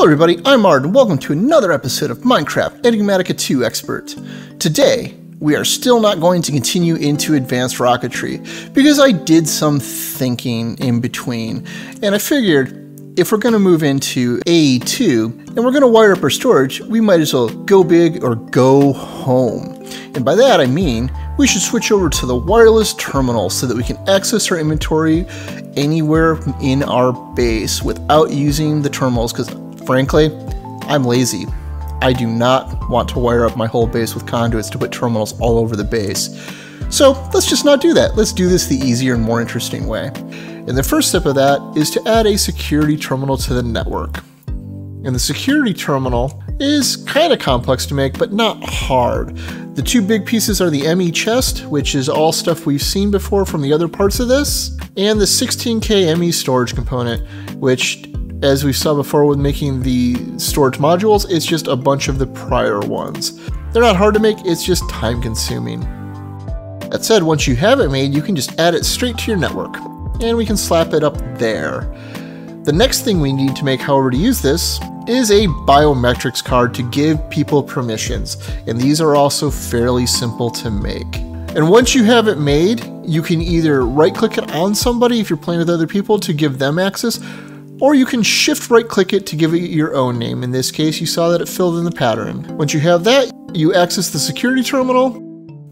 Hello everybody, I'm Ard and welcome to another episode of Minecraft Enigmatica 2 Expert. Today, we are still not going to continue into advanced rocketry because I did some thinking in between, and I figured if we're going to move into AE2 and we're going to wire up our storage, we might as well go big or go home. And by that I mean we should switch over to the wireless terminal so that we can access our inventory anywhere in our base without using the terminals, because frankly, I'm lazy. I do not want to wire up my whole base with conduits to put terminals all over the base. So let's just not do that. Let's do this the easier and more interesting way. And the first step of that is to add a security terminal to the network. And the security terminal is kind of complex to make, but not hard. The two big pieces are the ME chest, which is all stuff we've seen before from the other parts of this, and the 16K ME storage component, which, as we saw before with making the storage modules, it's just a bunch of the prior ones. They're not hard to make, it's just time consuming. That said, once you have it made, you can just add it straight to your network, and we can slap it up there. The next thing we need to make, however, to use this is a biometrics card to give people permissions, and these are also fairly simple to make. And once you have it made, you can either right-click it on somebody if you're playing with other people to give them access, or you can shift right-click it to give it your own name. In this case, you saw that it filled in the pattern. Once you have that, you access the security terminal,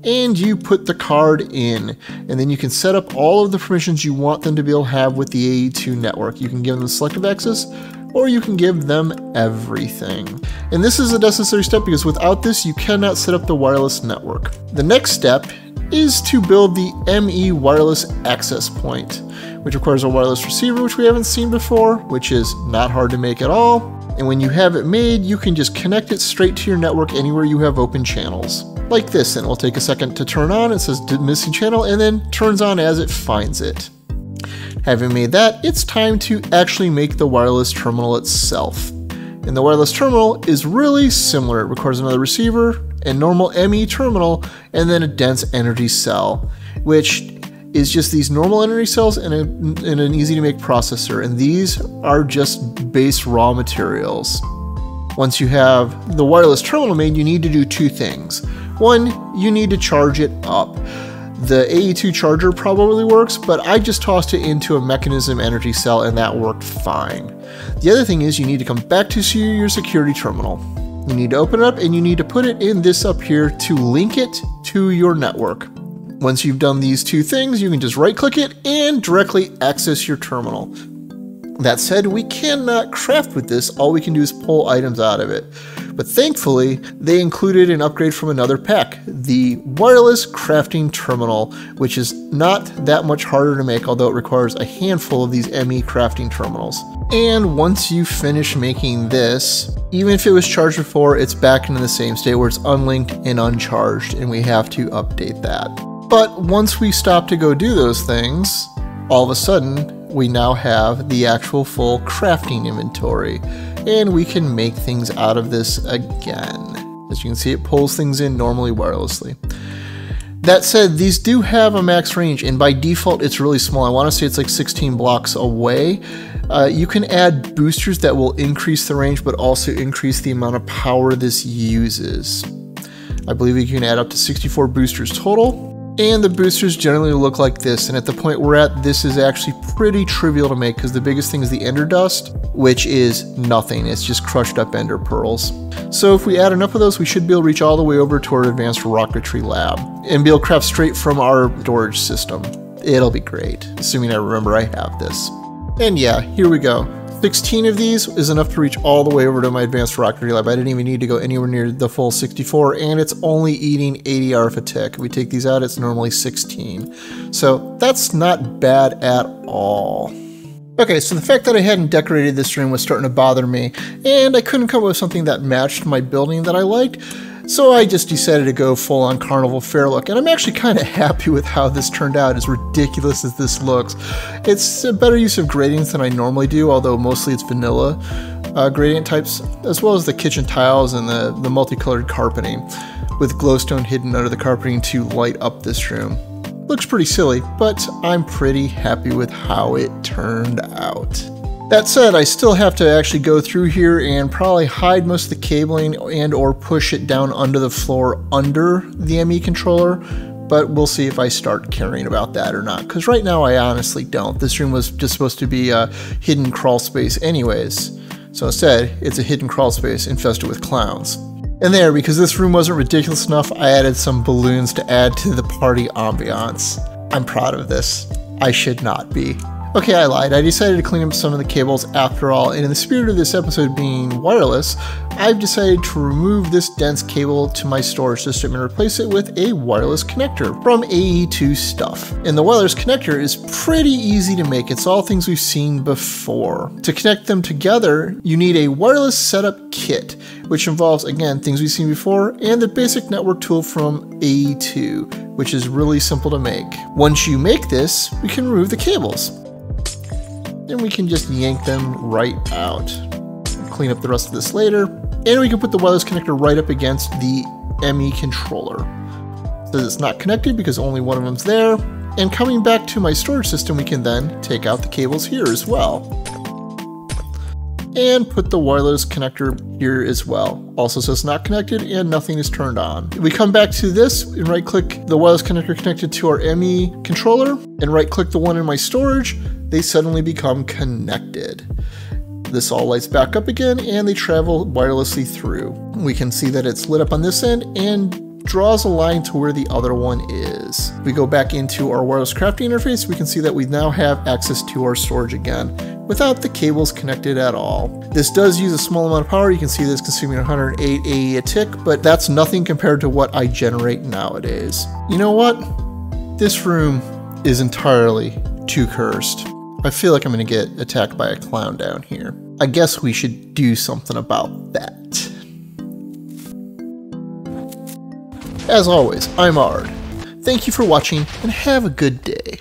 and you put the card in, and then you can set up all of the permissions you want them to be able to have with the AE2 network. You can give them selective access, or you can give them everything. And this is a necessary step because without this, you cannot set up the wireless network. The next step is to build the ME wireless access point, which requires a wireless receiver, which we haven't seen before, which is not hard to make at all. And when you have it made, you can just connect it straight to your network anywhere you have open channels. Like this, and it will take a second to turn on. It says missing channel, and then turns on as it finds it. Having made that, it's time to actually make the wireless terminal itself. And the wireless terminal is really similar. It requires another receiver, a normal ME terminal, and then a dense energy cell, which is just these normal energy cells and an easy to make processor. And these are just base raw materials. Once you have the wireless terminal made, you need to do two things. One, you need to charge it up. The AE2 charger probably works, but I just tossed it into a mechanism energy cell and that worked fine. The other thing is you need to come back to your security terminal. You need to open it up and you need to put it in this up here to link it to your network. Once you've done these two things, you can just right-click it and directly access your terminal. That said, we cannot craft with this. All we can do is pull items out of it. But thankfully, they included an upgrade from another pack, the wireless crafting terminal, which is not that much harder to make, although it requires a handful of these ME crafting terminals. And once you finish making this, even if it was charged before, it's back into the same state where it's unlinked and uncharged, and we have to update that. But once we stop to go do those things, all of a sudden, we now have the actual full crafting inventory, and we can make things out of this again. As you can see, it pulls things in normally wirelessly. That said, these do have a max range, and by default, it's really small. I want to say it's like 16 blocks away. You can add boosters that will increase the range, but also increase the amount of power this uses. I believe you can add up to 64 boosters total. And the boosters generally look like this, and at the point we're at, this is actually pretty trivial to make because the biggest thing is the ender dust, which is nothing. It's just crushed up ender pearls. So if we add enough of those, we should be able to reach all the way over to our advanced rocketry lab and be able to craft straight from our storage system. It'll be great, assuming I remember I have this. And yeah, here we go. 16 of these is enough to reach all the way over to my advanced rocketry lab. I didn't even need to go anywhere near the full 64, and it's only eating 80 RF a tick. If we take these out, it's normally 16. So that's not bad at all. Okay, so the fact that I hadn't decorated this room was starting to bother me, and I couldn't come up with something that matched my building that I liked. So I just decided to go full on carnival fair look, and I'm actually kind of happy with how this turned out, as ridiculous as this looks. It's a better use of gradients than I normally do, although mostly it's vanilla gradient types, as well as the kitchen tiles and the multicolored carpeting, with glowstone hidden under the carpeting to light up this room. Looks pretty silly, but I'm pretty happy with how it turned out. That said, I still have to actually go through here and probably hide most of the cabling and or push it down under the floor under the ME controller, but we'll see if I start caring about that or not, because right now I honestly don't. This room was just supposed to be a hidden crawl space anyways, so instead it's a hidden crawl space infested with clowns. And there, because this room wasn't ridiculous enough, I added some balloons to add to the party ambiance. I'm proud of this. I should not be. Okay, I lied. I decided to clean up some of the cables after all, and in the spirit of this episode being wireless, I've decided to remove this dense cable to my storage system and replace it with a wireless connector from AE2 Stuff. And the wireless connector is pretty easy to make. It's all things we've seen before. To connect them together, you need a wireless setup kit, which involves, again, things we've seen before, and the basic network tool from AE2, which is really simple to make. Once you make this, we can remove the cables. Then we can just yank them right out. Clean up the rest of this later. And we can put the wireless connector right up against the ME controller. So it's not connected because only one of them's there. And coming back to my storage system, we can then take out the cables here as well. And put the wireless connector here as well. Also says not connected and nothing is turned on. We come back to this and right click the wireless connector connected to our ME controller and right click the one in my storage. They suddenly become connected. This all lights back up again and they travel wirelessly through. We can see that it's lit up on this end and draws a line to where the other one is. We go back into our wireless crafting interface, we can see that we now have access to our storage again without the cables connected at all. This does use a small amount of power. You can see this consuming 108 AE a tick, but that's nothing compared to what I generate nowadays. You know what? This room is entirely too cursed. I feel like I'm gonna get attacked by a clown down here. I guess we should do something about that. As always, I'm Ard. Thank you for watching and have a good day.